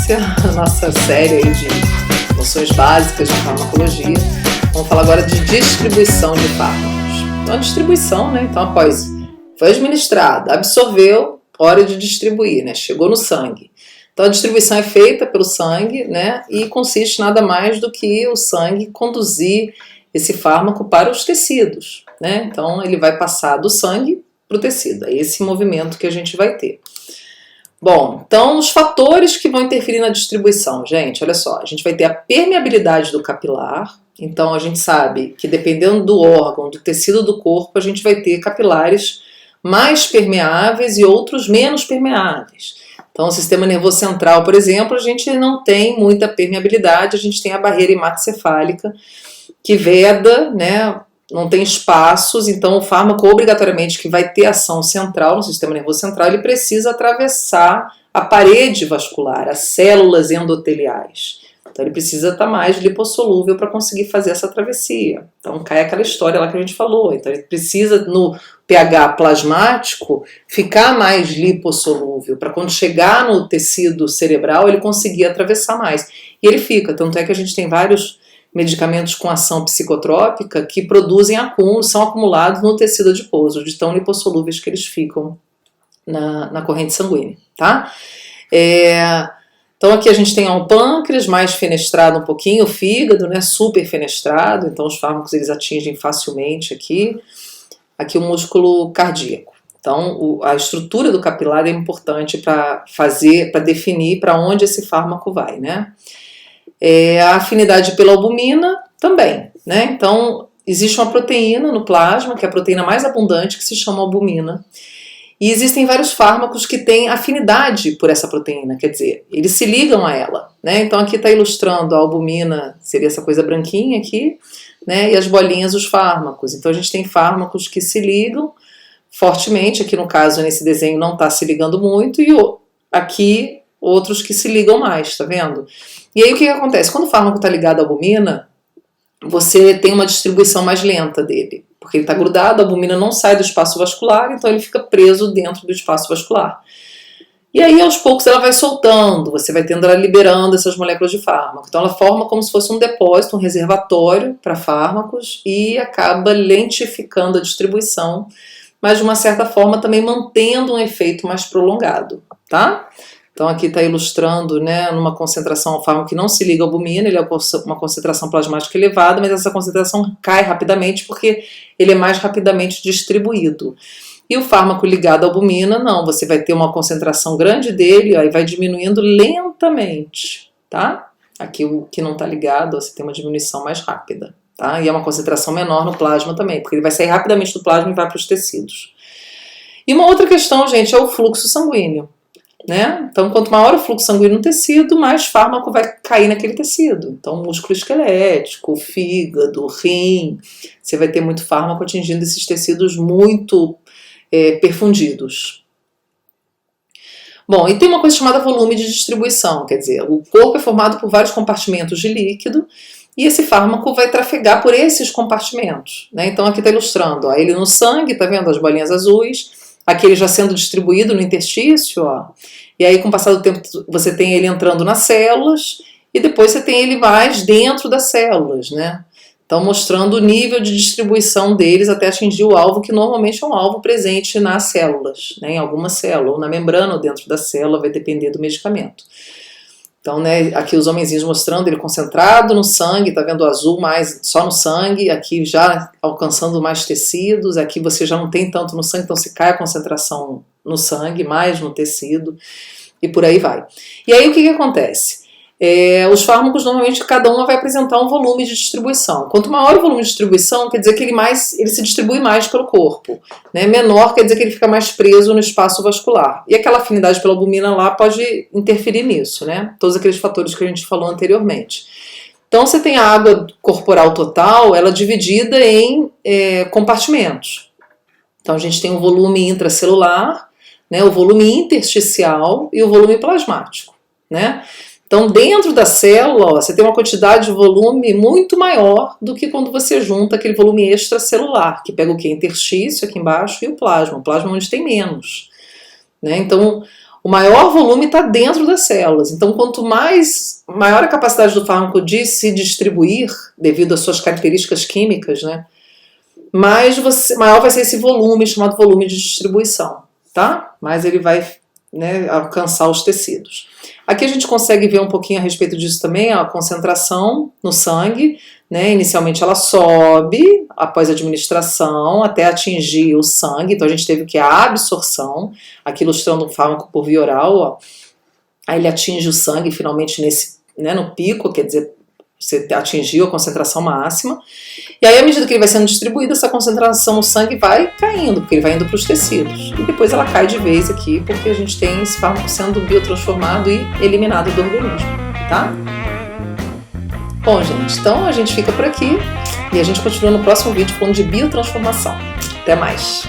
sequência a nossa série aí de noções básicas de farmacologia. Vamos falar agora de distribuição de fármacos. Então, a distribuição, né? Então, após foi administrado, absorveu, hora de distribuir, né? Chegou no sangue. Então, a distribuição é feita pelo sangue, né? E consiste nada mais do que o sangue conduzir esse fármaco para os tecidos, né? Então, ele vai passar do sangue para o tecido. É esse movimento que a gente vai ter. Bom, então os fatores que vão interferir na distribuição, gente, olha só, a gente vai ter a permeabilidade do capilar. Então a gente sabe que dependendo do órgão, do tecido do corpo, a gente vai ter capilares mais permeáveis e outros menos permeáveis. Então o sistema nervoso central, por exemplo, a gente não tem muita permeabilidade, a gente tem a barreira hematocefálica que veda, né? Não tem espaços, então o fármaco obrigatoriamente que vai ter ação central no sistema nervoso central, ele precisa atravessar a parede vascular, as células endoteliais. Então ele precisa estar mais lipossolúvel para conseguir fazer essa travessia. Então cai aquela história lá que a gente falou. Então ele precisa no pH plasmático ficar mais lipossolúvel para quando chegar no tecido cerebral ele conseguir atravessar mais. E ele fica, tanto é que a gente tem vários medicamentos com ação psicotrópica que produzem acúmulos, são acumulados no tecido adiposo, de tão lipossolúveis que eles ficam na corrente sanguínea, tá? Então aqui a gente tem o pâncreas mais fenestrado um pouquinho, o fígado, né, super fenestrado, então os fármacos eles atingem facilmente aqui o músculo cardíaco. Então a estrutura do capilar é importante para definir para onde esse fármaco vai, né? A afinidade pela albumina também, né? Então, existe uma proteína no plasma, que é a proteína mais abundante, que se chama albumina. E existem vários fármacos que têm afinidade por essa proteína, quer dizer, eles se ligam a ela, né? Então, aqui está ilustrando a albumina, seria essa coisa branquinha aqui, né? E as bolinhas, os fármacos. Então, a gente tem fármacos que se ligam fortemente, aqui no caso, nesse desenho, não está se ligando muito, e aqui outros que se ligam mais, tá vendo? E aí o que acontece? Quando o fármaco está ligado à albumina, você tem uma distribuição mais lenta dele, porque ele está grudado, a albumina não sai do espaço vascular, então ele fica preso dentro do espaço vascular. E aí aos poucos ela vai soltando, você vai tendo ela liberando essas moléculas de fármaco. Então ela forma como se fosse um depósito, um reservatório para fármacos e acaba lentificando a distribuição, mas de uma certa forma também mantendo um efeito mais prolongado, tá? Então aqui está ilustrando, né, numa concentração, o fármaco que não se liga à albumina, ele é uma concentração plasmática elevada, mas essa concentração cai rapidamente porque ele é mais rapidamente distribuído. E o fármaco ligado à albumina, não, você vai ter uma concentração grande dele, aí vai diminuindo lentamente, tá? Aqui o que não está ligado, você tem uma diminuição mais rápida, tá? E é uma concentração menor no plasma também, porque ele vai sair rapidamente do plasma e vai para os tecidos. E uma outra questão, gente, é o fluxo sanguíneo. Né? Então, quanto maior o fluxo sanguíneo no tecido, mais fármaco vai cair naquele tecido. Então, músculo esquelético, fígado, rim, você vai ter muito fármaco atingindo esses tecidos muito perfundidos. Bom, e tem uma coisa chamada volume de distribuição, quer dizer, o corpo é formado por vários compartimentos de líquido e esse fármaco vai trafegar por esses compartimentos. Né? Então, aqui está ilustrando, ó, ele no sangue, tá vendo as bolinhas azuis, aqui ele já sendo distribuído no interstício, ó. E aí com o passar do tempo você tem ele entrando nas células e depois você tem ele mais dentro das células, né? Então mostrando o nível de distribuição deles até atingir o alvo, que normalmente é um alvo presente nas células, né? Em alguma célula, ou na membrana ou dentro da célula, vai depender do medicamento. Então, né, aqui os homenzinhos mostrando ele concentrado no sangue, tá vendo o azul mais só no sangue, aqui já alcançando mais tecidos, aqui você já não tem tanto no sangue, então se cai a concentração no sangue, mais no tecido, e por aí vai. E aí o que acontece? Os fármacos, normalmente, cada uma vai apresentar um volume de distribuição. Quanto maior o volume de distribuição, quer dizer que ele se distribui mais pelo corpo. Né? Menor quer dizer que ele fica mais preso no espaço vascular. E aquela afinidade pela albumina lá pode interferir nisso, né? Todos aqueles fatores que a gente falou anteriormente. Então, você tem a água corporal total, ela é dividida em compartimentos. Então, a gente tem o volume intracelular, né? O volume intersticial e o volume plasmático, né? Então, dentro da célula, ó, você tem uma quantidade de volume muito maior do que quando você junta aquele volume extracelular, que pega o quê? Interstício aqui embaixo e o plasma. O plasma é onde tem menos. Né? Então, o maior volume está dentro das células. Então, quanto maior a capacidade do fármaco de se distribuir, devido às suas características químicas, né, maior vai ser esse volume, chamado volume de distribuição, tá? Mais ele vai, né, alcançar os tecidos. Aqui a gente consegue ver um pouquinho a respeito disso também, a concentração no sangue, né? Inicialmente ela sobe após a administração até atingir o sangue, então a gente teve que a absorção, aqui ilustrando um fármaco por via oral, ó. Aí ele atinge o sangue finalmente nesse, né, no pico, quer dizer, você atingiu a concentração máxima, e aí à medida que ele vai sendo distribuído, essa concentração no sangue vai caindo, porque ele vai indo para os tecidos, e depois ela cai de vez aqui, porque a gente tem esse fármaco sendo biotransformado e eliminado do organismo, tá? Bom, gente, então a gente fica por aqui, e a gente continua no próximo vídeo falando de biotransformação. Até mais!